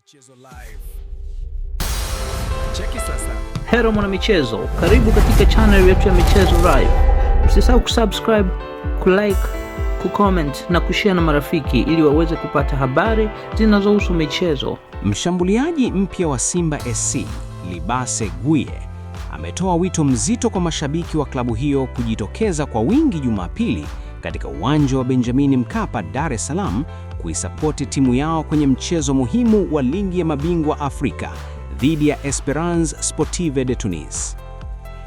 Michezo live. Cheki sasa. Hello mwana michezo, karibu katika channel yetu ya Michezo Live. Usisahau kusubscribe, kulike, kucomment na kushare na marafiki ili waweze kupata habari zinazohusu michezo. Mshambuliaji mpya wa Simba SC, Libase Gueye, ametoa wito mzito kwa mashabiki wa klabu hiyo kujitokeza kwa wingi Jumapili katika uwanja wa Benjamin Mkapa, Dar es Salaam kuisapoti timu yao kwenye mchezo muhimu wa Ligi ya Mabingwa Afrika dhidi ya Esperance Sportive de Tunis.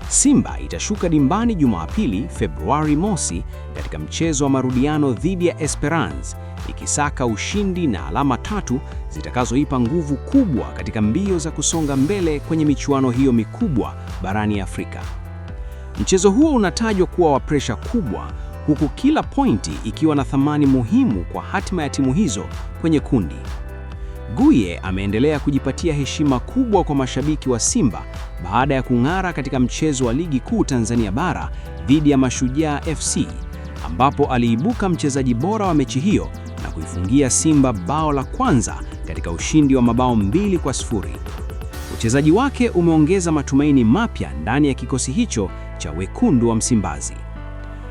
Simba itashuka dimbani Jumapili, Februari mosi katika mchezo wa marudiano dhidi ya Esperance, ikisaka ushindi na alama 3 zitakazoipa nguvu kubwa katika mbio za kusonga mbele kwenye michuano hiyo mikubwa barani Afrika. Mchezo huo unatajwa kuwa wa presha kubwa, huku kila pointi ikiwa na thamani muhimu kwa hatima ya timu hizo kwenye kundi. Gueye ameendelea kujipatia heshima kubwa kwa mashabiki wa Simba baada ya kung'ara katika mchezo wa Ligi Kuu Tanzania Bara dhidi ya Mashujaa FC, ambapo aliibuka mchezaji bora wa mechi hiyo na kuifungia Simba bao la kwanza katika ushindi wa mabao 2-0. Uchezaji wake umeongeza matumaini mapya ndani ya kikosi hicho cha Wekundu wa Msimbazi.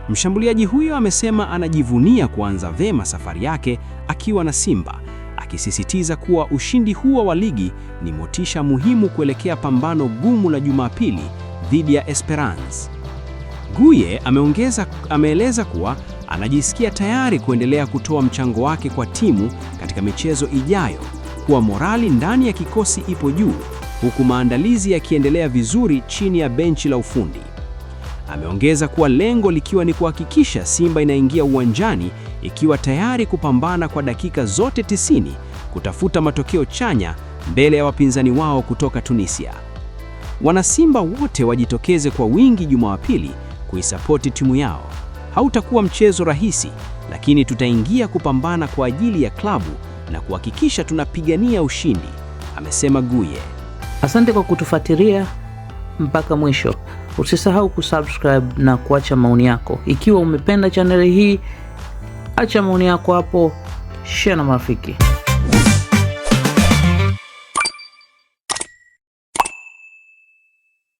Mshambuliaji huyo amesema anajivunia kuanza vema safari yake akiwa na Simba, akisisitiza kuwa ushindi huo wa ligi ni motisha muhimu kuelekea pambano gumu la Jumapili dhidi ya Esperance. Gueye ameeleza kuwa anajisikia tayari kuendelea kutoa mchango wake kwa timu katika michezo ijayo, kuwa morali ndani ya kikosi ipo juu, huku maandalizi yakiendelea vizuri chini ya benchi la ufundi. Ameongeza kuwa lengo likiwa ni kuhakikisha Simba inaingia uwanjani ikiwa tayari kupambana kwa dakika zote 90 kutafuta matokeo chanya mbele ya wapinzani wao kutoka Tunisia. Wanasimba wote wajitokeze kwa wingi Jumapili kuisapoti timu yao. Hautakuwa mchezo rahisi, lakini tutaingia kupambana kwa ajili ya klabu na kuhakikisha tunapigania ushindi, amesema Gueye. Asante kwa kutufuatilia mpaka mwisho. Usisahau kusubscribe na kuacha maoni yako. Ikiwa umependa channel hii, acha maoni yako hapo, share na marafiki.